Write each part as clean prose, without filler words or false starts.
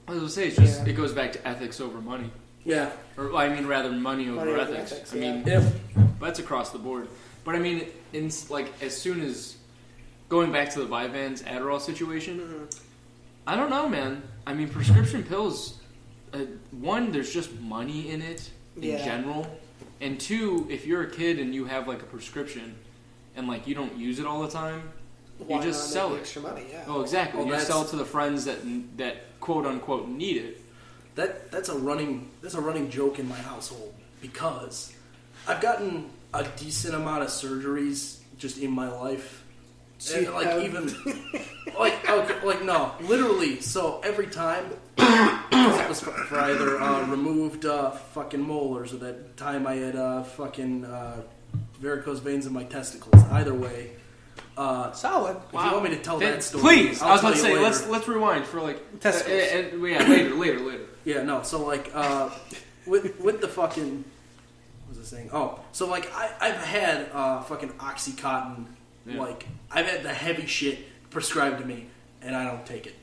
I was going to say, it's just, it goes back to ethics over money. Yeah. Or, I mean, rather, money over ethics. I mean, that's across the board. But, I mean, as soon as, going back to the Vyvanse Adderall situation, I don't know, man. I mean, prescription pills, one, there's just money in it in general. And two, if you're a kid and you have, like, a prescription and, like, you don't use it all the time, you just sell it. Extra money, yeah. Oh, exactly. You sell it to the friends that quote unquote need it. That's a running joke in my household because I've gotten a decent amount of surgeries just in my life. And no, literally. So every time, it was for either removed fucking molars or that time I had fucking varicose veins in my testicles. Either way. Solid. If you want me to tell that story, please. I was about to say, let's rewind for like testicles. Later. Yeah, no. So like, with the fucking, what was I saying? Oh, so like I've had fucking OxyContin. Yeah. Like I've had the heavy shit prescribed to me, and I don't take it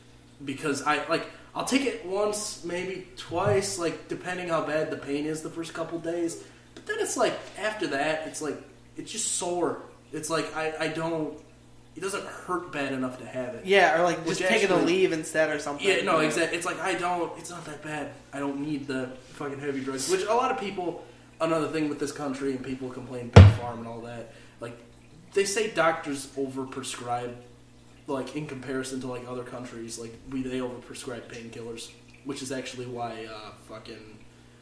because I'll take it once, maybe twice, like depending how bad the pain is the first couple days. But then it's like after that, it's like it's just sore. It's like I don't. It doesn't hurt bad enough to have it. Yeah, or like just taking a leave instead or something. Yeah, no, exactly. It's like it's not that bad. I don't need the fucking heavy drugs. Which a lot of people, another thing with this country, and people complain big farm and all that. Like they say doctors overprescribe, like in comparison to like other countries, like they overprescribe painkillers, which is actually why fucking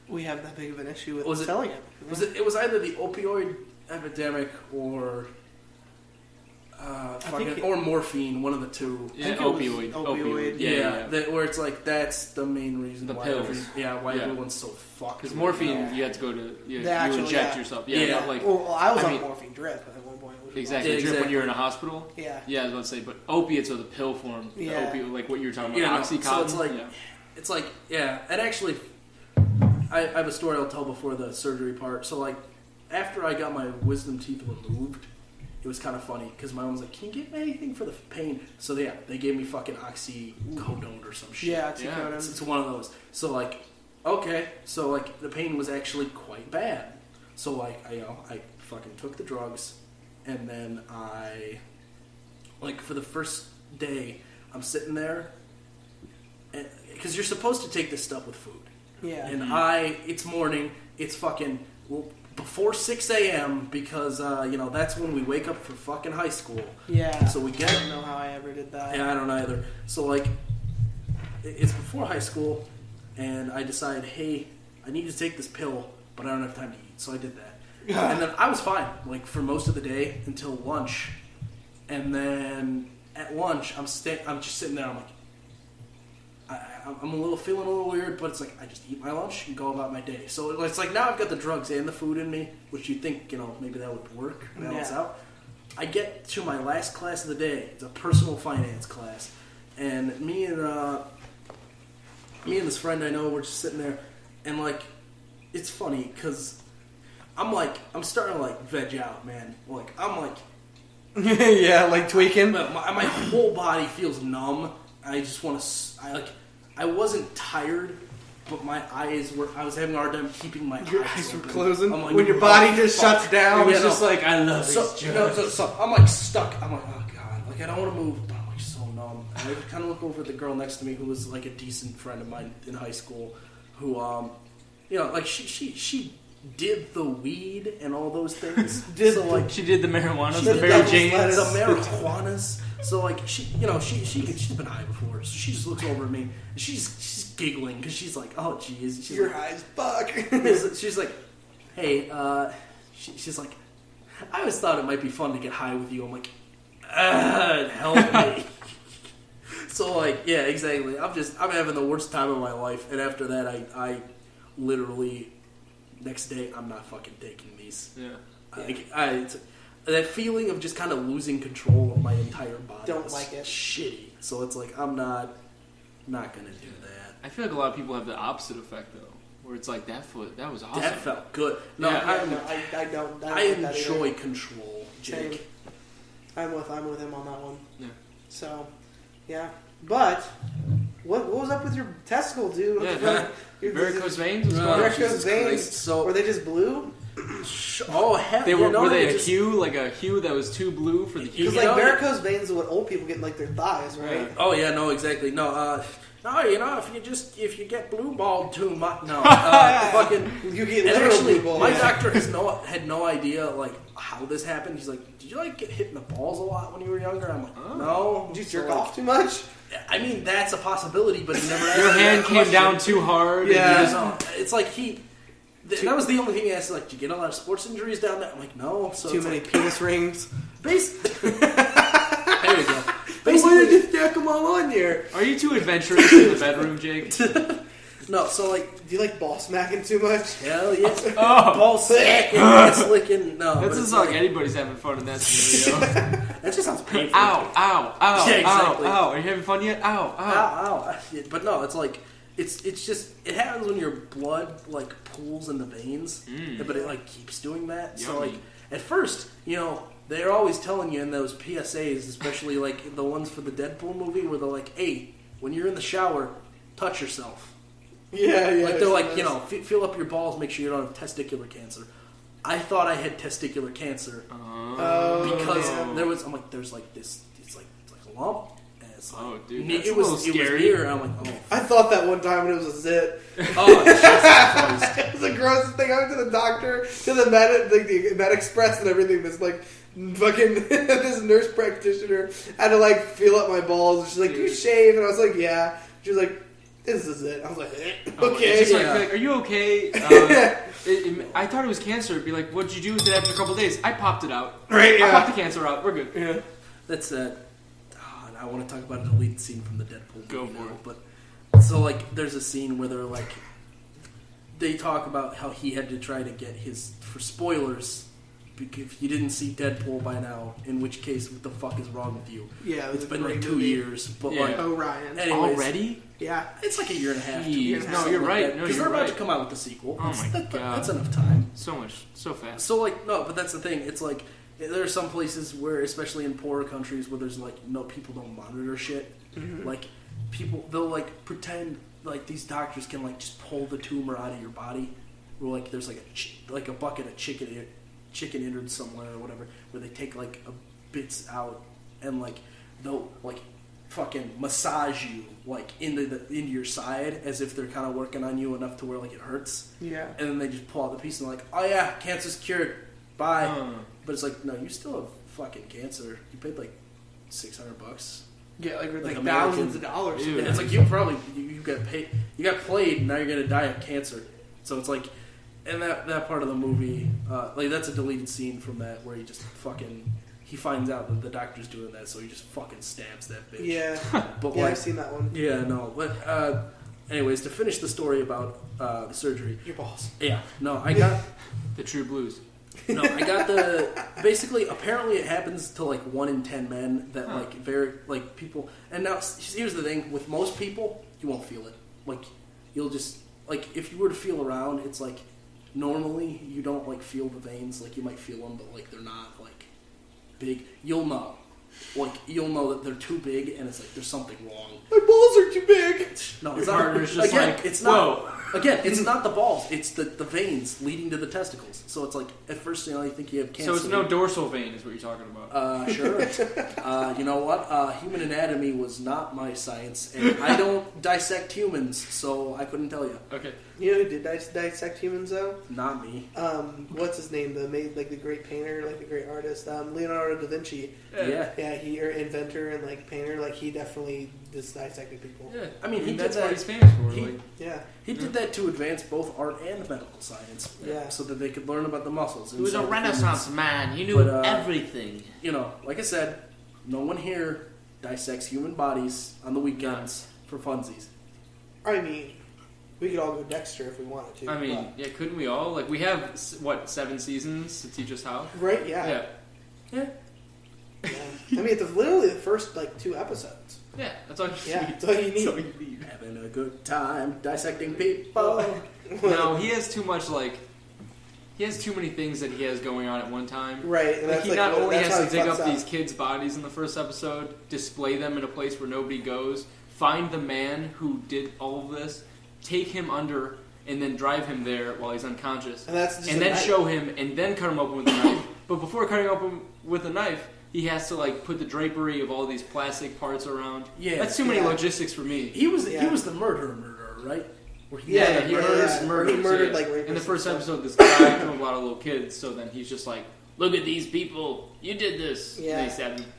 we have that big of an issue with selling it. Yeah. It was either the opioid epidemic or. Or morphine, one of the two. Yeah, opioid. Yeah. Where it's like that's the main reason the why pills. Why everyone's so fucked. Because morphine, you had to go to you inject yourself. Yeah. Like, I was on morphine drip at one point. Exactly. Drip when you're in a hospital. Yeah. Yeah, I was about to say, but opiates are the pill form. Yeah. The opioid, like what you were talking about, OxyContin. So it's like, and actually, I have a story I'll tell before the surgery part. So like, after I got my wisdom teeth removed. It was kind of funny because my mom was like, "Can you get me anything for the pain?" So they gave me fucking oxycodone or some shit. Yeah, oxycodone. It's one of those. So like, okay, so like the pain was actually quite bad. So like, I fucking took the drugs, and then for the first day, I'm sitting there, because you're supposed to take this stuff with food. Yeah. And it's morning. It's fucking before 6 a.m. because, that's when we wake up for fucking high school. Yeah. So we get... I don't know how I ever did that. Yeah, I don't either. So, like, it's before high school, and I decide, hey, I need to take this pill, but I don't have time to eat. So I did that. And then I was fine, like, for most of the day until lunch. And then at lunch, I'm just sitting there, I'm like, I'm feeling a little weird, but it's like I just eat my lunch and go about my day. So it's like now I've got the drugs and the food in me, which you think maybe that would work, balance out. I get to my last class of the day. It's a personal finance class, and me and this friend I know we're just sitting there, and like it's funny because I'm starting to like veg out, man. Like I'm like yeah, like tweaking. My whole body feels numb. I just want to. I wasn't tired, but my eyes were. I was having a hard time keeping my eyes were closing. Like, when your body just shuts down, it's just like I love these drugs. So I'm like stuck. I'm like, oh god, like I don't want to move, but I'm like so numb. And I kind of look over at the girl next to me who was like a decent friend of mine in high school, who like she did the weed and all those things. She did the marijuana, the Mary Janes, the marijuanas. So like she's been high before, so she just looks over at me and she's giggling because she's like, oh jeez, you're high as fuck. She's like, hey, she's like, I always thought it might be fun to get high with you. I'm like, help me. So like, yeah, exactly. I'm having the worst time of my life, and after that, I literally next day I'm not fucking taking these. Yeah. That feeling of just kind of losing control of my entire body. Don't like it. Shitty. So it's like I'm not gonna do that. I feel like a lot of people have the opposite effect though, where it's like that was awesome. That felt good. No, I don't. I enjoy control, Jake. Same. I'm with him on that one. Yeah. So, yeah, but What was up with your testicle, dude? Yeah, varicose veins. Varicose veins. So were they just blue? Oh heck! Were they a hue that was too blue for the hue? Because like varicose veins is what old people get in like their thighs, right? Yeah. Oh yeah, no, exactly. No, if you get blue balled too much, no, fucking. You get And literal actually, blue balls. my doctor had no idea like how this happened. He's like, "Did you like get hit in the balls a lot when you were younger?" I'm like, "No." Did you jerk off too much? I mean, that's a possibility, but he never. Asked Your me hand that came question. down too hard. Yeah. No, it's like that was the only thing he asked. Like, did you get a lot of sports injuries down there? I'm like, no. So Too many penis rings. There you go. Why Basically, did you stack them all on here? Are you too adventurous in the bedroom, Jake? no. So like, Do you like ball smacking too much? hell yeah, Oh, ball smacking, ass licking. No, that but doesn't it's sound like anybody's having fun in that scenario. that just sounds painful. Ow, ow, ow, Yeah, exactly. ow, ow. Are you having fun yet? Ow, ow. Ow. But no, it's like it's just it happens when your blood like pools in the veins, but it like keeps doing that. So Yummy. like at first, they're always telling you in those PSAs, especially like the ones for the Deadpool movie, where they're like, "Hey, when you're in the shower, touch yourself." Yeah. Like they're like, feel up your balls, make sure you don't have testicular cancer. I thought I had testicular cancer because I'm like, there's like this, it's like a lump. And it's like, Oh, dude, it that's a was little scary. It was near, and I'm like, oh. I thought that one time when it was a zit. Oh, Jesus Christ. It was the grossest thing. I went to the doctor, to the Med Express and everything. This like fucking this nurse practitioner had to like feel up my balls. And she's like, "Do you shave?" And I was like, "Yeah." She was like, "This is it." I was like, "Okay." It's just like, are you okay? I thought it was cancer. It'd be like, what'd you do with it after a couple of days? I popped it out. Right, I yeah. popped the cancer out. We're good. Yeah. That's and I want to talk about a deleted scene from the Deadpool movie. Go for it. But so like, there's a scene where they're like, they talk about how he had to try to get for spoilers. If you didn't see Deadpool by now, in which case, what the fuck is wrong with you? Yeah, it was It's a been like great 2 movie. years, but Yeah. like, Orion. anyways, Already? Yeah. it's like a year and a half. 2 Jeez. years. No, you're right. No, Because you're they're about right. to come out with the sequel. Oh my God. That's enough time. So fast. So like, no, but that's the thing. It's like there are some places where, especially in poorer countries, where there's like no people don't monitor shit. Mm-hmm. Like they'll like pretend like these doctors can like just pull the tumor out of your body. Where like there's like a bucket of chicken innards somewhere or whatever, where they take like bits out and like they'll like fucking massage you like into your side as if they're kind of working on you enough to where like it hurts. Yeah. And then they just pull out the piece and they're like, "Oh yeah, cancer's cured. Bye." But it's like, no, you still have fucking cancer. You paid like $600. Yeah, like American- thousands of dollars. Dude. And it's like you got paid, you got played, and now you're gonna die of cancer. So it's like, and that part of the movie, like that's a deleted scene from that where he finds out that the doctor's doing that, so he just fucking stabs that bitch. Yeah. But Yeah, like, I've seen that one. yeah, no, but anyways, to finish the story about the surgery. Your balls. Yeah, no, I got. The True Blues. No, I got basically, apparently it happens to like 1 in 10 men that like very, like people, and now here's the thing, with most people, you won't feel it. Like, you'll just, like, if you were to feel around, it's like, normally you don't like feel the veins, like you might feel them, but like they're not like big. You'll know. Like, you'll know that they're too big and it's like there's something wrong. My balls are too big. No, Your it's not. partner's just Again, like, it's not. whoa. Again, it's not the balls. It's the veins leading to the testicles. So it's like at first you think you have cancer. So it's no dorsal vein, is what you're talking about. Sure. You know what? Human anatomy was not my science, and I don't dissect humans, so I couldn't tell you. Okay. You know who did dissect humans though? Not me. What's his name? The great painter, like the great artist, Leonardo da Vinci. Yeah. Yeah, he inventor and like painter, like he definitely just dissected people. Yeah. I mean, he did that's that. what he's famous for. He- like, Yeah. He did that to advance both art and medical science, Yeah. so that they could learn about the muscles. he was a inside the Renaissance humans. man. He knew But, everything. You know, like I said, no one here dissects human bodies on the weekends for funsies. I mean, we could all go Dexter if we wanted to. I mean, yeah, couldn't we all? Like, we have, 7 seasons to teach us how? but- right? Yeah. Yeah. Yeah. Yeah. I mean, it's literally the first like 2 episodes. Yeah, that's all you Yeah, need. that's all you need. That's all you need. Having a good time dissecting people. No, he has too much, like, he has too many things that he has going on at one time. Right. And Like, that's he like, not only that's has how to he dig fucks up these kids' bodies in the first episode, display them in a place where nobody goes, find the man who did all of this, take him under, and then drive him there while he's unconscious, and then show him, and then cut him open with a knife. But before cutting him open with a knife, he has to like put the drapery of all these plastic parts around. Yeah, that's too many logistics for me. He was the murderer, right? He murdered like rapists. In the first episode, this guy killed a lot of little kids. So then he's just like, "Look at these people! You did this!" Yeah, and they stabbed him.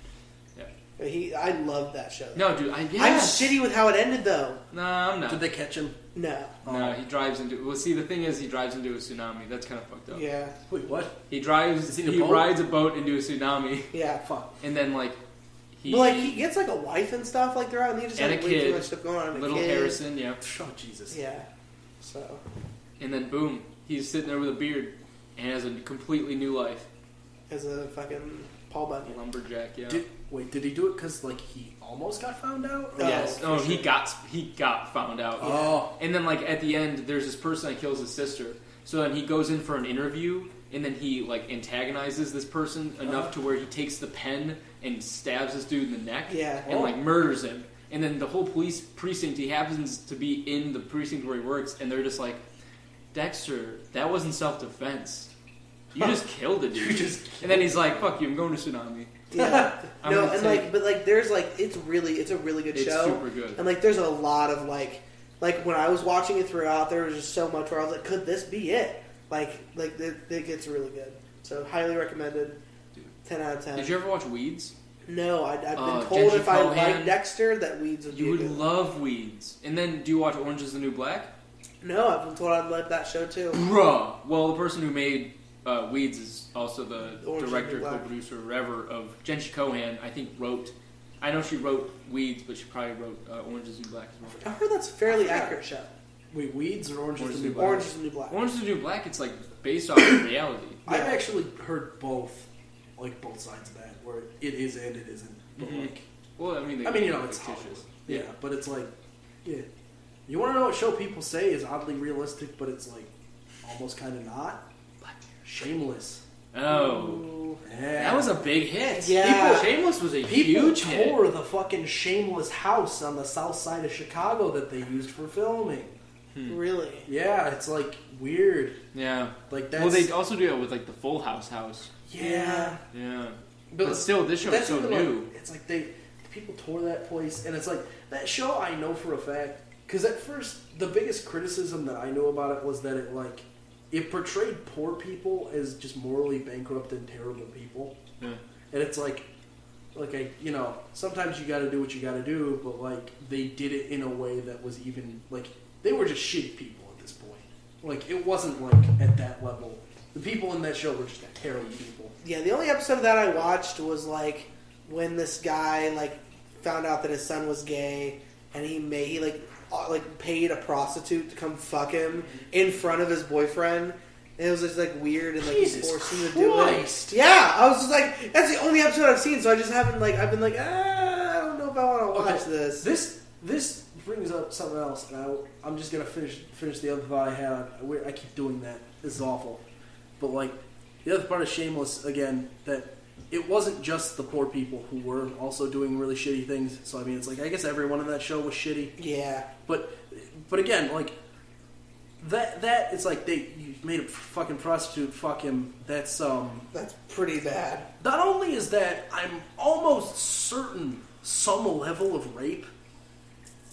I love that show. No, dude, I'm shitty with how it ended, though. No, I'm not. Did they catch him? No. No, he drives into... Well, see, the thing is, he drives into a tsunami. That's kind of fucked up. Yeah. Wait, what? He rides a boat into a tsunami. Yeah, fuck. And then, like, he gets, like, a wife and stuff, like, throughout, and he just has way too much stuff going on. Little Harrison, yeah. Oh, Jesus. Yeah. So. And then, boom, he's sitting there with a beard and has a completely new life. As a fucking Paul Bunyan. Lumberjack, yeah. Did he do it because, like, he almost got found out? Yes. Oh, sure. He got found out. Yeah. Oh. And then, like, at the end, there's this person that kills his sister. So then he goes in for an interview, and then he, like, antagonizes this person enough to where he takes the pen and stabs this dude in the neck. Yeah. And, like, murders him. And then the whole police precinct, he happens to be in the precinct where he works, and they're just like, Dexter, that wasn't self-defense. You just killed a dude. And then he's like, fuck you, I'm going to Tsunami. Yeah. No, and there's it's a really good show. It's super good. And like there's a lot of like when I was watching it throughout, there was just so much where I was like, could this be it? It gets really good. So highly recommended. 10 out of 10. Did you ever watch Weeds? No, I've been told if I like Dexter that Weeds would be good. You would love Weeds. And then do you watch Orange is the New Black? No, I've been told I'd like that show too. Bruh. Well, the person who made Weeds is also the director, co-producer, whatever, of Jenshi Kohan. I think I know she wrote Weeds, but she probably wrote Orange is the New Black as well. I heard that's a fairly accurate show. Wait, Weeds or Orange is the New Black? Orange is the New Black. Orange is the New Black, it's like based off of reality. Yeah. I've actually heard both sides of that, where it is and it isn't. But well, I mean, it's Hollywood. Yeah, but it's like, yeah. You want to know what show people say is oddly realistic, but it's like almost kind of not? Shameless. Oh. Yeah. That was a big hit. Yeah. Shameless was a huge hit. People tore the fucking Shameless house on the south side of Chicago that they used for filming. Really? Yeah, it's like weird. Yeah. Like that's... Well, they also do it with like the Full House house. Yeah. Yeah. But still, this show is so new. It's like people tore that place, and it's like that show. I know for a fact because at first the biggest criticism that I knew about it was that it portrayed poor people as just morally bankrupt and terrible people. Yeah. And it's sometimes you got to do what you got to do, but like they did it in a way that was even like they were just shitty people at this point. Like it wasn't like at that level. The people in that show were just terrible people. Yeah, the only episode of that I watched was like when this guy like found out that his son was gay, and he paid a prostitute to come fuck him in front of his boyfriend. And it was just like weird, and like he forced him to do it. Yeah, I was just like, that's the only episode I've seen, so I just haven't I've been like, I don't know if I want to watch this. This brings up something else, and I'm just gonna finish the other thought I had. I keep doing that. This is awful. But like the other part of Shameless, again, that it wasn't just the poor people who were also doing really shitty things. So I mean, it's like I guess everyone in that show was shitty. Yeah. But again, like that it's like you made a fucking prostitute fuck him. That's pretty bad. Not only is that, I'm almost certain some level of rape.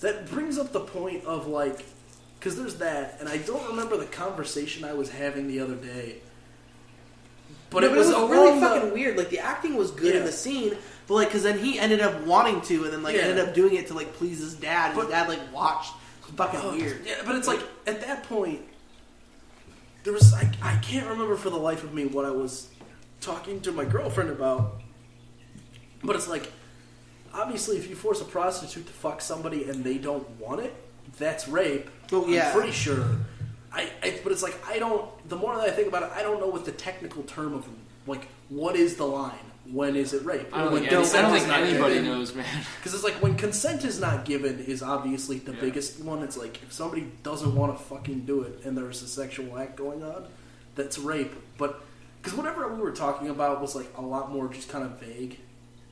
That brings up the point of like, because there's that, and I don't remember the conversation I was having the other day. But it was really fucking weird. Like, the acting was good in the scene, but like, because then he ended up wanting to, and then like ended up doing it to like please his dad, and his dad like watched. It was fucking weird. Yeah, but it's like at that point, there was I can't remember for the life of me what I was talking to my girlfriend about. But it's like, obviously, if you force a prostitute to fuck somebody and they don't want it, that's rape. Oh yeah, I'm pretty sure. But it's like the more that I think about it, I don't know what the technical term of like what is the line. When is it rape? I don't think anybody knows, man. Because it's like when consent is not given is obviously the biggest one. It's like if somebody doesn't want to fucking do it and there's a sexual act going on, that's rape. But because whatever we were talking about was like a lot more just kind of vague.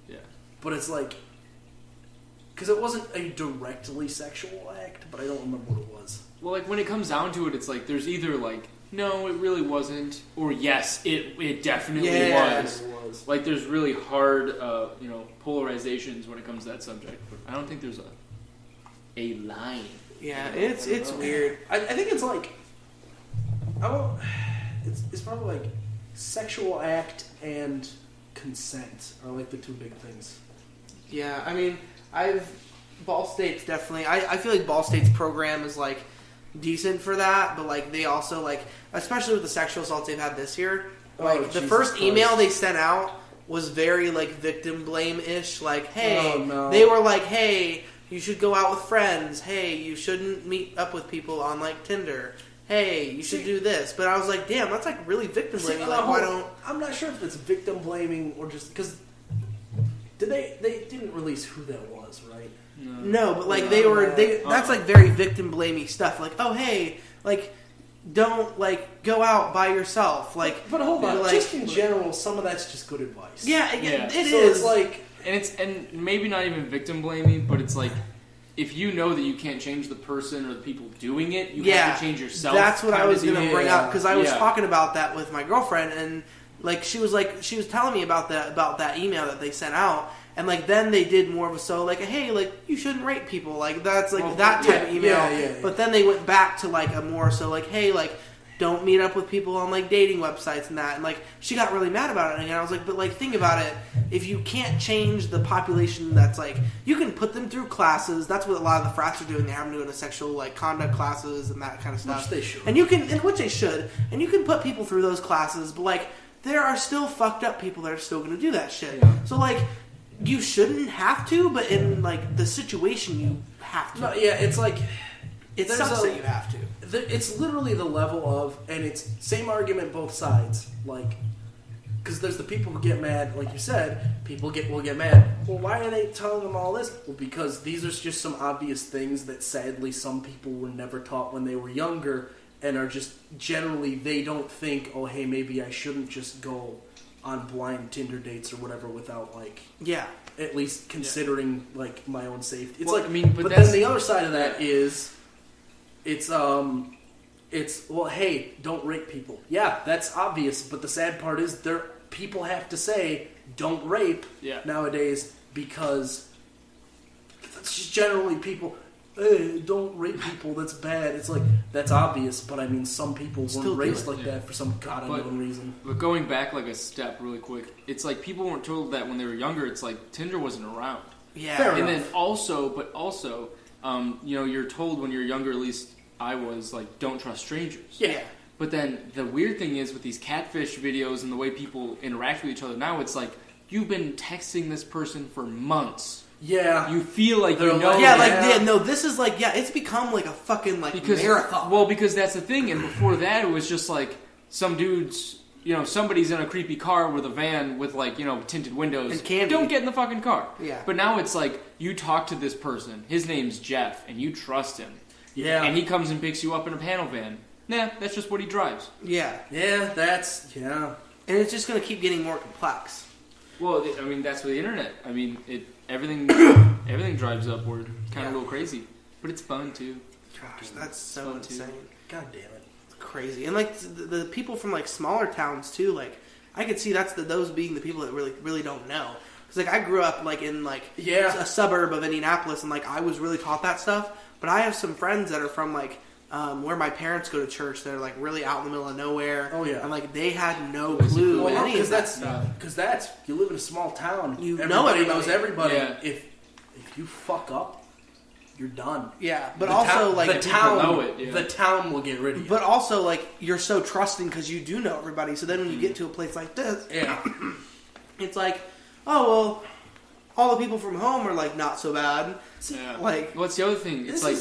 Yeah. But it's like because it wasn't a directly sexual act, but I don't remember what it was. Well, like when it comes down to it, it's like there's either like no, it really wasn't, or yes, it definitely was. It was. Like there's really hard, polarizations when it comes to that subject. But I don't think there's a line. Yeah, it's weird. I think it's like, it's probably like sexual act and consent are like the two big things. Yeah, I mean, Ball State's definitely. I feel like Ball State's program is like decent for that, but like they also like, especially with the sexual assaults they've had this year. Like the first email they sent out was very like victim blame-ish. Like, hey, they were like, hey, you should go out with friends. Hey, you shouldn't meet up with people on like Tinder. Hey, you should do this. But I was like, damn, that's like really victim blaming. Like, why don't? I'm not sure if it's victim blaming or just because they didn't release who that was, right? No, but like that's like very victim blamey stuff. Like, oh hey, like don't like go out by yourself. Like, but hold on, like, just in general, some of that's just good advice. Yeah, it is. So it's like, and maybe not even victim blaming, but it's like if you know that you can't change the person or the people doing it, you have to change yourself. That's what I was going to bring up because I was talking about that with my girlfriend, and like she was telling me about that email that they sent out. And like then they did more of a like hey, like you shouldn't rape people, like that's like that type of email. Yeah. But then they went back to like a more like hey, like don't meet up with people on like dating websites and that. And like she got really mad about it, and I was like, but like think about it, if you can't change the population, that's like you can put them through classes. That's what a lot of the frats are doing. They're having to go to sexual like conduct classes and that kind of stuff. Which they should. And which they should. And you can put people through those classes, but like there are still fucked up people that are still going to do that shit. Yeah. So like. You shouldn't have to, but in like the situation, you have to. No, yeah, it's like it sucks that you have to. It's literally the level of, and it's same argument both sides. Like, because there's the people who get mad, like you said, will get mad. Well, why are they telling them all this? Well, because these are just some obvious things that sadly some people were never taught when they were younger, and are just generally they don't think, oh hey, maybe I shouldn't just go on blind Tinder dates or whatever without like at least considering like my own safety. It's but then the other side of that is it's well hey, don't rape people. Yeah, that's obvious, but the sad part is people have to say don't rape nowadays because that's just generally people. Hey, don't rape people, that's bad. It's like, that's obvious, but I mean, some people weren't raised like that for some god-unknown reason. But going back like a step really quick, it's like people weren't told that when they were younger, it's like Tinder wasn't around. Yeah. Fair and enough. Then also, you're told when you're younger, at least I was, like, don't trust strangers. Yeah. But then the weird thing is with these catfish videos and the way people interact with each other now, it's like, you've been texting this person for months. Yeah. You feel like you know. Yeah, this is like, it's become like a fucking like marathon. Well, because that's the thing, and before that it was just like some dudes, somebody's in a creepy car with a van with like, tinted windows. And candy. Don't get in the fucking car. Yeah. But now it's like, you talk to this person, his name's Jeff, and you trust him. Yeah. And he comes and picks you up in a panel van. Nah, that's just what he drives. Yeah. Yeah, And it's just going to keep getting more complex. Well, I mean, that's with the internet. I mean, everything drives upward. Kind of a little crazy. But it's fun, too. Gosh, that's so insane. Too. God damn it. It's crazy. And, like, the people from, like, smaller towns, too, like, I could see those being the people that really, really don't know. Because, like, I grew up, like, in, like, a suburb of Indianapolis, and, like, I was really taught that stuff. But I have some friends that are from, like, where my parents go to church, they're like really out in the middle of nowhere. Oh yeah, and like they had no clue any of that stuff. Because that's you live in a small town. Everybody knows everybody. Yeah. If you fuck up, you're done. Yeah, but also like the town know it. Yeah. The town will get rid of you. But also like you're so trusting because you do know everybody. So then when you get to a place like this, it's like, oh well, all the people from home are like not so bad. Yeah. Like what's the other thing? It's like.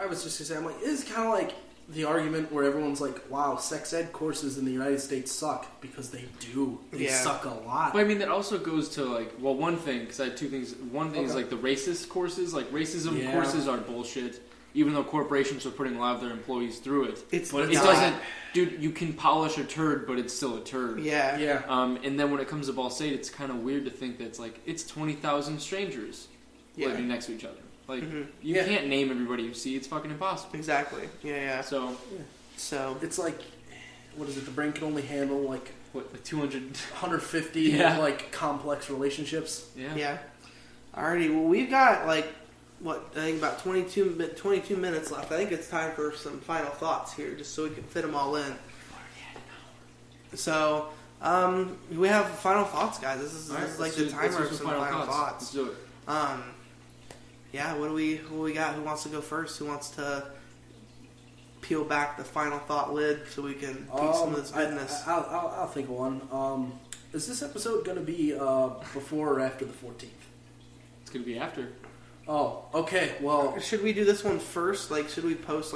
I was just gonna say, I'm like, it's kind of like the argument where everyone's like, wow, sex ed courses in the United States suck, because they do. They suck a lot. But I mean, that also goes to like, well, one thing, because I had two things. One thing is like the racist courses. Like racism courses are bullshit, even though corporations are putting a lot of their employees through it. It doesn't, dude. You can polish a turd, but it's still a turd. Yeah. And then when it comes to Ball State, it's kind of weird to think that it's like it's 20,000 strangers. living next to each other. Like, you Yeah. can't name everybody you see. It's fucking impossible. Exactly. Yeah. So it's like, what is it? The brain can only handle like 200, 150 like complex relationships. Yeah. Alrighty. Well, we've got like I think about 22 minutes left. I think it's time for some final thoughts here, just so we can fit them all in. So, we have final thoughts, guys. This is like the timer of some final thoughts. Let's do it. Yeah. What do we got? Who wants to go first? Who wants to peel back the final thought lid so we can keep some of this goodness? I'll think of one. Is this episode going to be before or after the 14th? It's going to be after. Oh, okay. Well, should we do this one first? Like, should we post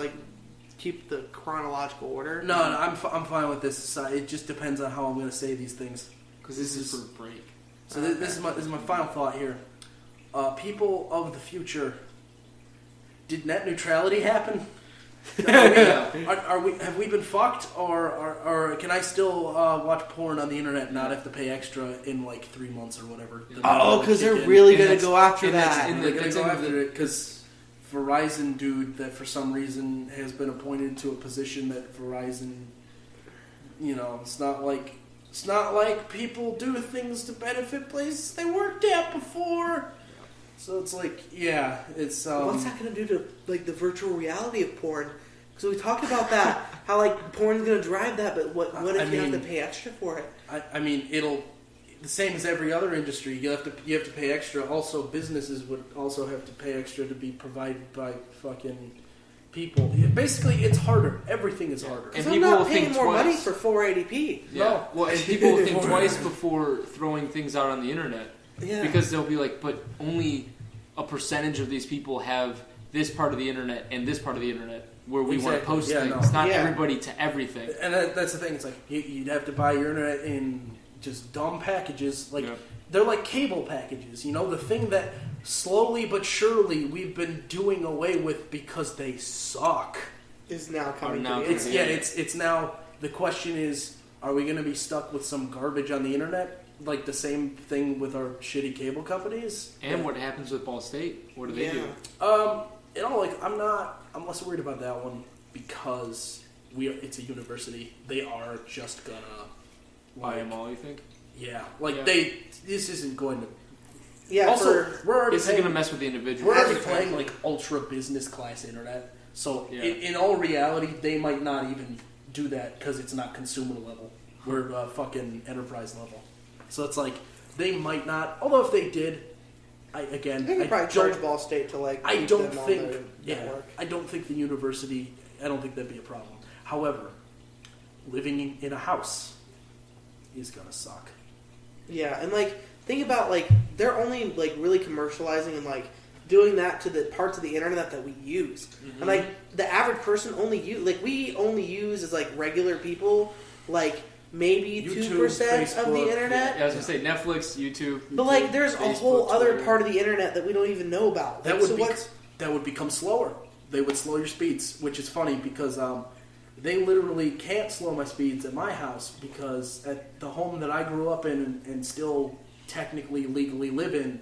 keep the chronological order? No, I'm fine with this. It just depends on how I'm going to say these things. Because this is for a break. So this is my final thought here. People of the future, did net neutrality happen? Have we been fucked, or can I still watch porn on the internet and not have to pay extra in like 3 months or whatever? Because they're really going to go after that. They're going to go after it because Verizon dude that for some reason has been appointed to a position that Verizon, it's not like people do things to benefit places they worked at before. So it's like, it's... what's that going to do to, the virtual reality of porn? Because we talked about that, how, porn's going to drive that, but what if you have to pay extra for it? I mean, it'll... The same as every other industry, you have to pay extra. Also, businesses would also have to pay extra to be provided by fucking people. Basically, it's harder. Everything is harder. And people I'm not paying more money for 480p. Yeah. No. Well, and people will think twice before throwing things out on the internet. Yeah. Because they'll be like, but only a percentage of these people have this part of the internet and this part of the internet where we want to post things. Not everybody to everything. And that's the thing. It's like you'd have to buy your internet in just dumb packages. They're like cable packages. The thing that slowly but surely we've been doing away with because they suck is now coming. It's now. The question is, are we going to be stuck with some garbage on the internet? Like the same thing with our shitty cable companies. And what happens with Ball State? What do they do? I'm less worried about that one because it's a university. They are just gonna buy them all, you think? Yeah. This isn't going to. Yeah. Also, we're already this is going to mess with the individual. We're already playing ultra business class internet. So in all reality, they might not even do that because it's not consumer level. We're fucking enterprise level. So it's they might not. Although if they did, they could probably charge Ball State to I don't think. I don't think the university. I don't think that'd be a problem. However, living in a house is gonna suck. Yeah, and think about they're only really commercializing and doing that to the parts of the internet that we use. Mm-hmm. And the average person only we only use as regular people maybe 2% of the internet. Yeah, I was gonna say Netflix, YouTube. But there's Facebook, a whole Twitter. other part of the internet that we don't even know about. That would become slower. They would slow your speeds, which is funny because they literally can't slow my speeds at my house because at the home that I grew up in and still technically legally live in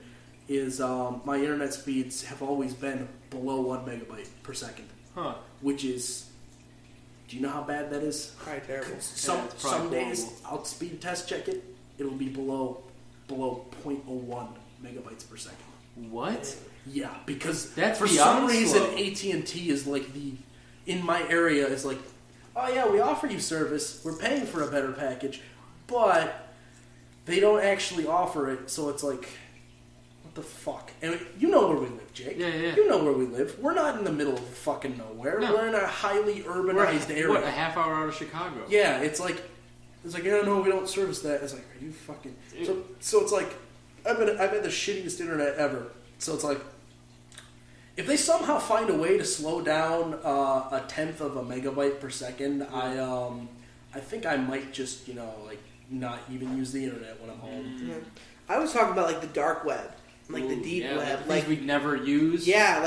is my internet speeds have always been below 1 megabyte per second. Huh. Which is... Do you know how bad that is? Probably terrible. Some days, I'll speed test check it. It'll be below 0.01 megabytes per second. What? Yeah, because that's for some reason AT&T is in my area is oh yeah, we offer you service. We're paying for a better package, but they don't actually offer it. So it's what the fuck? And you know where we live, Jake. Yeah. You know where we live. We're not in the middle of fucking nowhere. No. We're in a highly urbanized area. What, a half hour out of Chicago? Yeah, it's no, we don't service that. It's are you fucking... So it's I've had the shittiest internet ever. So it's if they somehow find a way to slow down a tenth of a megabyte per second, I think I might just, not even use the internet when I'm home. Yeah. I was talking about the dark web. The deep web, things we'd never use. Yeah,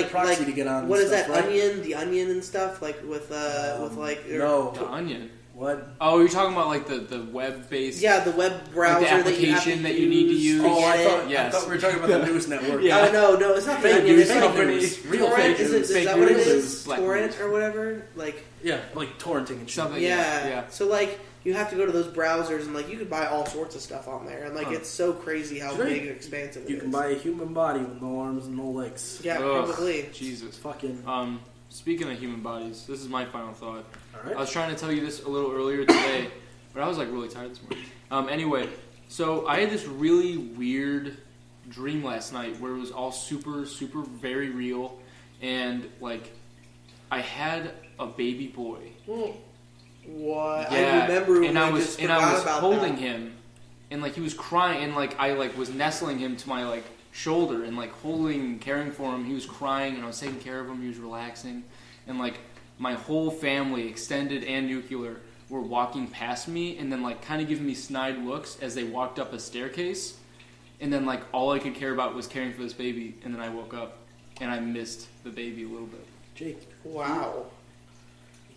proxy to get on. What is that? Onion, the Onion and stuff, with no, the Onion. What? Oh, you're talking about like the web-based... Yeah, the web browser like the application that you need to use. Oh, I Yes. thought we were talking about the news network. Yeah. Oh, no, it's not Fake the news it's like companies. Real Torrent, fake news. is that what it is? Black Torrent news. or whatever? Like, Yeah, like torrenting and shit. Something. yeah. So, like, you have to go to those browsers and, like, you can buy all sorts of stuff on there. And, like, it's so crazy how big and expansive it is. You can buy a human body with no arms and no legs. Yeah, Ugh, probably. Jesus. Fucking... Speaking of human bodies, this is my final thought. Alright. I was trying to tell you this a little earlier today, but I was like really tired this morning. Anyway, so I had this really weird dream last night where it was all super, super very real, and like I had a baby boy. What? Yeah, I remember when and I was just and I forgot was about holding that. him, and like he was crying, and like I like was nestling him to my like shoulder and like holding and caring for him. He was crying, and I was taking care of him. He was relaxing, and like my whole family, extended and nuclear, were walking past me, and then like kind of giving me snide looks as they walked up a staircase, and then like all I could care about was caring for this baby, and then I woke up, and I missed the baby a little bit. Jake. Wow.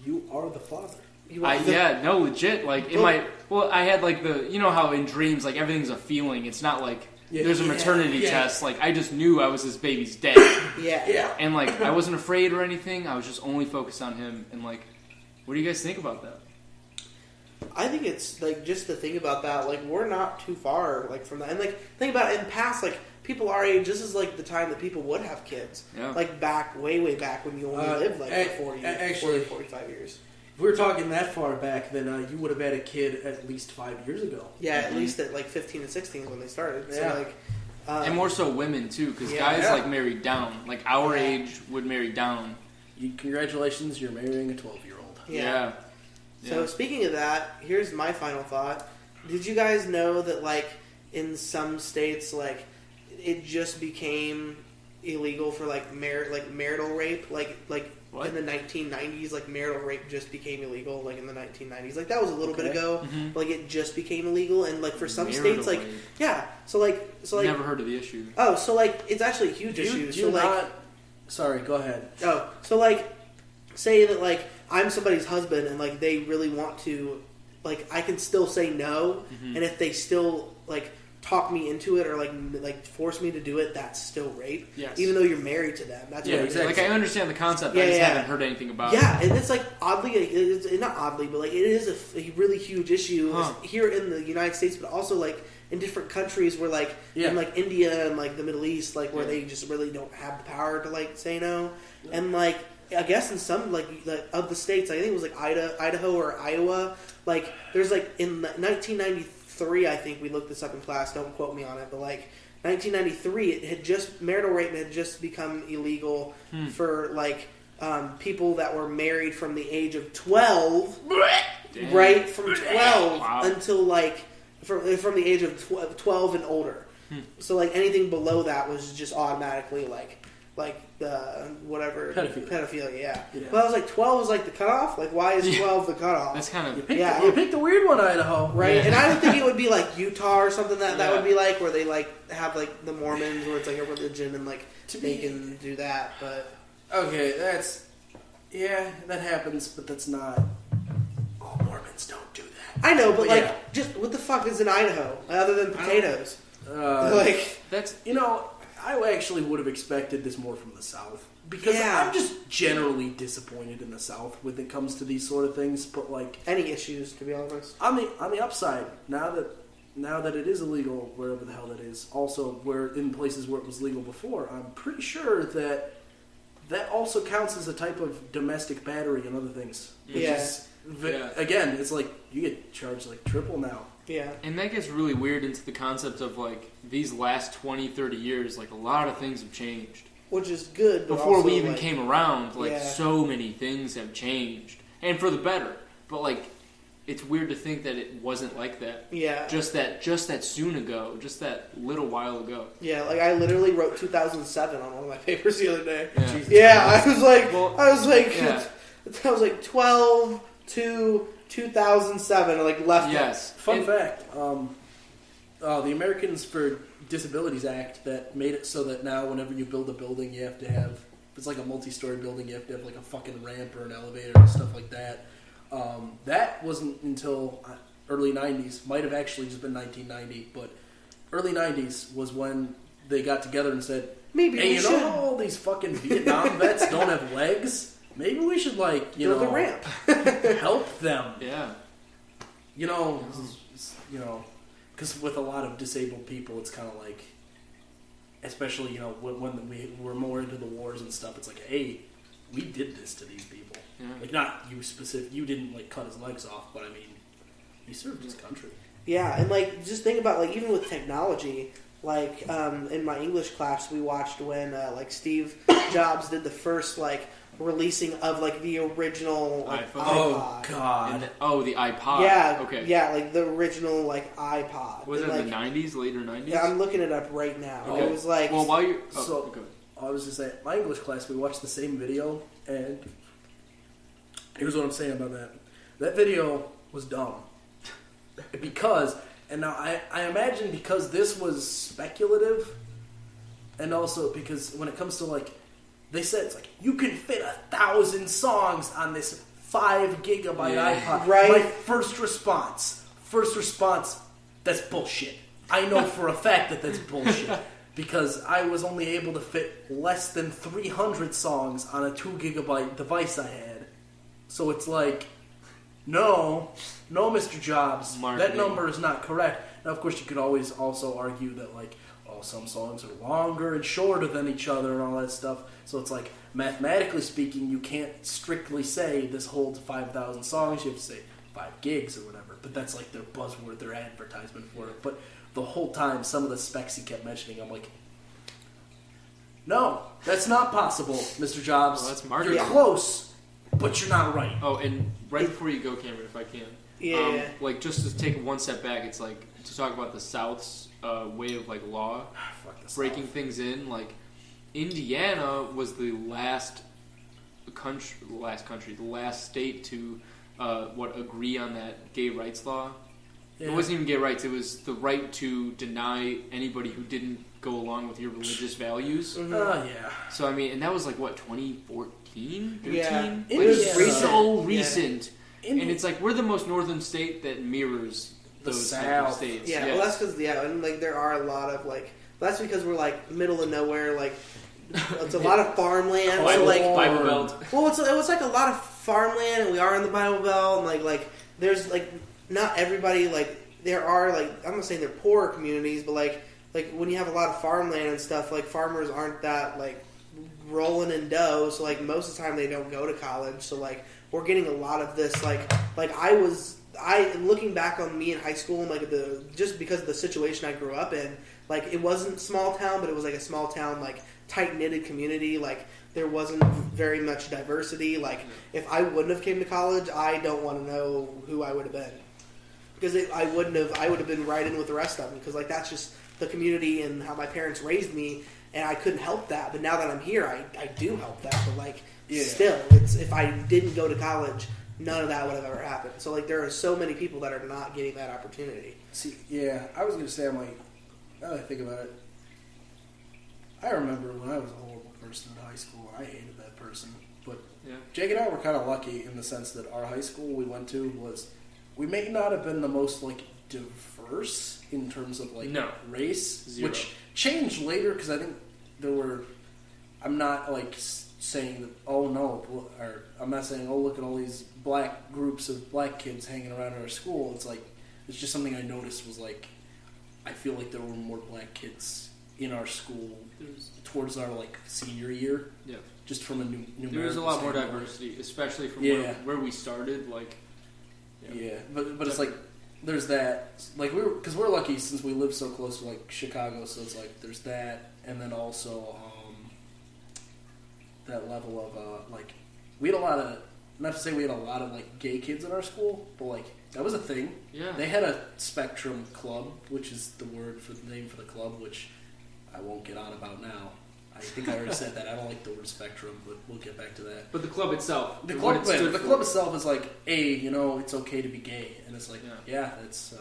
You are the father. Yeah, no, legit. Like in my, I had like the, you know how in dreams like everything's a feeling. It's not like there's a maternity test. Like I just knew I was this baby's dad. Yeah. And like I wasn't afraid or anything. I was just only focused on him. And like, what do you guys think about that? I think it's like just to think about that. Like we're not too far like from that. And like think about it in past like people our age. This is like the time that people would have kids. Yeah. Like back way back when you only lived like for 40, 45 years. If we were talking that far back, then you would have had a kid at least 5 years ago. Yeah, at least at like 15 and 16 is when they started. Yeah. So like, And more so women too, because guys like married down. Like our age would marry down. Congratulations, you're marrying a 12-year-old. Yeah. So speaking of that, here's my final thought. Did you guys know that like in some states like it just became illegal for like marital rape like what? in the 1990s like marital rape just became illegal like in the 1990s like that was a little bit ago like it just became illegal and like for some Marital states like rape. so Never heard of the issue. so like it's actually a huge issue so like sorry, go ahead. so like say that like I'm somebody's husband and like they really want to like I can still say no and if they still like talk me into it or like force me to do it, that's still rape. Yes. Even though you're married to them. That's what exactly. Like I understand the concept, I just haven't heard anything about it. Yeah, and it's like oddly, it's not oddly, but like it is a really huge issue here in the United States, but also like in different countries where like in like India and like the Middle East, like where they just really don't have the power to like say no, and like I guess in some like of the states, I think it was like Idaho or Iowa, like there's like in 1993. I think we looked this up in class. Don't quote me on it, but like 1993, it had just marital rape had just become illegal for like people that were married from the age of 12, right? From 12 until like from the age of 12 and older. So like anything below that was just automatically like whatever pedophilia. Yeah. But I was like 12 was like the cutoff. Like why is 12 the cutoff? That's kind of you picked a weird one, Idaho, right? And I don't think it would be like Utah or something that would be like where they like have like the Mormons where it's like a religion and like they can do that. But okay, that happens, but that's not. All Mormons don't do that. I know, but like just what the fuck is in Idaho other than potatoes? Like that's I actually would have expected this more from the South because I'm just generally disappointed in the South when it comes to these sort of things. But like any issues, to be honest. On the upside, now that it is illegal wherever the hell that is, also where in places where it was legal before, I'm pretty sure that also counts as a type of domestic battery and other things. Again, it's like you get charged like triple now. Yeah. And that gets really weird into the concept of, like, these last 20, 30 years, like, a lot of things have changed. Which is good, but before also, we even like, came around, like, so many things have changed. And for the better. But, like, it's weird to think that it wasn't like that. Yeah. Just that soon ago. Just that little while ago. Yeah, like, I literally wrote 2007 on one of my papers the other day. Yeah, I was like 12 to 2007, like left. Yes. Fun fact: the Americans for Disabilities Act that made it so that now, whenever you build a building, you have to have, if it's like a multi-story building, you have to have like a fucking ramp or an elevator and stuff like that. That wasn't until early 90s. Might have actually just been 1990, but early 90s was when they got together and said, maybe hey, we you should. know how all these fucking Vietnam vets don't have legs? Maybe we should, like, build a ramp. help them. Yeah. You know, because with a lot of disabled people, it's kind of like, especially, you know, when we were more into the wars and stuff, it's like, hey, we did this to these people. Yeah. Like, not you specific, you didn't, like, cut his legs off, but I mean, he served his country. Yeah, and like just think about like even with technology, like in my English class we watched when like Steve Jobs did the first like releasing of like the original like, iPhone. iPod. Oh God! The iPod. Yeah. Okay. Yeah, like the original like iPod. Was it like, in the 90s, later 90s? Yeah, I'm looking it up right now. Okay. It was like well, while you okay. I was just saying, my English class, we watched the same video, and here's what I'm saying about that. That video was dumb. Because, and now I imagine because this was speculative, and also because when it comes to like, they said it's like, you can fit 1,000 songs on this 5 gigabyte iPod. Right. My first response, that's bullshit. I know for a fact that that's bullshit. Because I was only able to fit less than 300 songs on a 2 gigabyte device I had. So it's like, no, Mr. Jobs, that number is not correct. Now, of course, you could always also argue that, like, oh, some songs are longer and shorter than each other and all that stuff. So it's like, mathematically speaking, you can't strictly say this holds 5,000 songs. You have to say 5 gigs or whatever. But that's like their buzzword, their advertisement for it. But the whole time, some of the specs he kept mentioning, I'm like, no, that's not possible, Mr. Jobs. Well, that's marketing. You're close, but you're not right. Oh, and right before you go, Cameron, if I can. yeah. Like, just to take one step back, it's like, to talk about the South's way of, like, law, breaking South. things in, like, Indiana was the last state to, agree on that gay rights law. Yeah. It wasn't even gay rights, it was the right to deny anybody who didn't go along with your religious values. Mm-hmm. Yeah. So, I mean, and that was like, what, 2014? 13? Yeah. Like, It was it's so recent. recent. And it's like, we're the most northern state that mirrors The those type South. of states. Yeah, well, that's because and like there are a lot of like that's because we're like middle of nowhere, like it's a lot of farmland. Bible, So, like Bible Belt. well, it was like a lot of farmland, and we are in the Bible Belt, and like there's like not everybody like there are like I'm not saying they're poorer communities, but like when you have a lot of farmland and stuff, like farmers aren't that like rolling in dough, so like most of the time they don't go to college, so like we're getting a lot of this like I looking back on me in high school and like just because of the situation I grew up in, like it wasn't small town, but it was like a small town like tight knitted community. Like there wasn't very much diversity. Like if I wouldn't have came to college, I don't want to know who I would have been because I would have been right in with the rest of them because like that's just the community and how my parents raised me, and I couldn't help that. But now that I'm here, I do help that. But like still, it's if I didn't go to college, none of that would have ever happened. So, like, there are so many people that are not getting that opportunity. See, yeah, I was going to say, I'm like, now that I think about it, I remember when I was a horrible person in high school, and I hated that person. But Jake and I were kind of lucky in the sense that our high school we went to we may not have been the most, like, diverse in terms of, like, race. Zero. Which changed later, because I think I'm not, like, saying that, oh no, or I'm not saying, oh look at all these black groups of black kids hanging around our school. It's like, it's just something I noticed was like, I feel like there were more black kids in our school towards our like senior year. Yeah. Just from a numerical there was a lot more standpoint. Diversity, especially from where we started. Like, but it's like there's that like because we're lucky since we live so close to like Chicago, so it's like there's that, and then also that level of like we had a lot of not to say we had a lot of like gay kids in our school, but like that was a thing. Yeah, they had a spectrum club, which is the name for the club, which I won't get on about now. I think I already said that. I don't like the word spectrum, but we'll get back to that. But the club itself, the club itself is like, hey, it's okay to be gay, and it's like, it's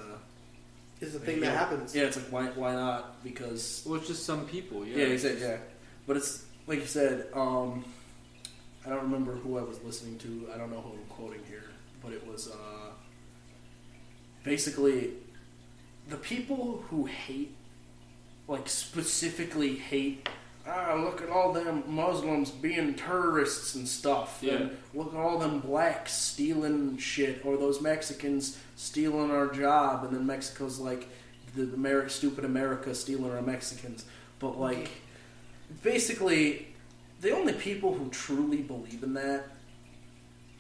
a thing that happens. Yeah, it's like why not? Because it's just some people. Yeah, exactly. Yeah, but it's like you said. I don't remember who I was listening to. I don't know who I'm quoting here, but it was basically the people who hate, like specifically hate. Look at all them Muslims being terrorists and stuff. Yeah. And look at all them blacks stealing shit, or those Mexicans stealing our job, and then Mexico's like the stupid America stealing our Mexicans. But like, basically, the only people who truly believe in that,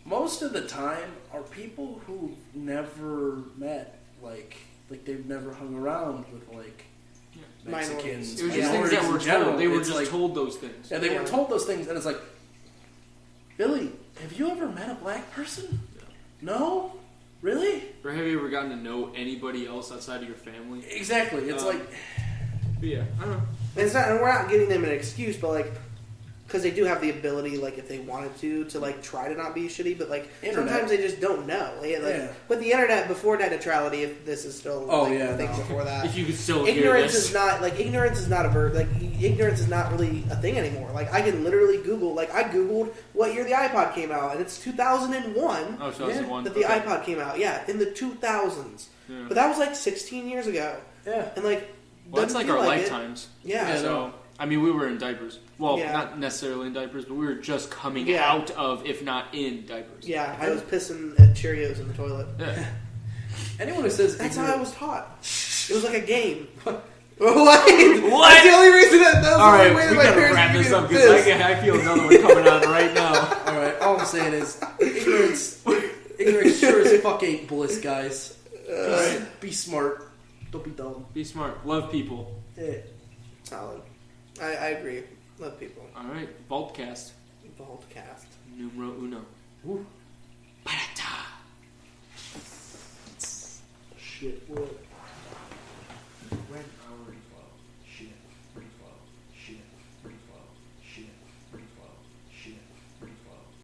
most of the time, are people who've never met, like they've never hung around with like Mexicans. It was just things that were told. They were just told those things. Yeah, they were told those things, and it's like, Billy, have you ever met a black person? No? Really? Or have you ever gotten to know anybody else outside of your family? Exactly. It's like... But yeah, I don't know. And we're not getting them an excuse, but like, because they do have the ability, like, if they wanted to like, try to not be shitty, but like, sometimes they just don't know. But the internet, before net neutrality, if this is still a thing before that. If you could still ignorance hear this. is not, like, ignorance is not a verb. Like, ignorance is not really a thing anymore. Like, I can literally Google, like, I Googled what year the iPod came out, and it's 2001 Oh, 2001. that the iPod came out. Yeah, in the 2000s. Yeah. But that was like 16 years ago. Yeah. And like, well, that's like our lifetimes. Yeah. So, I mean, we were in diapers. Well, not necessarily in diapers, but we were just coming out of, if not in, diapers. Yeah, I was pissing at Cheerios in the toilet. Yeah. Anyone who says that's how I was taught. It was like a game. What? What? That's the only reason that was all the right, only way that we my gotta parents wrap gave this me up the because piss. I feel another one coming on right now. All right, all I'm saying is ignorance sure as fuck ain't bliss, guys. Be smart. Don't be dumb. Be smart. Love people. Yeah. Solid. I agree. Love people. All right, Vaultcast. Vaultcast. Numero uno. Woo.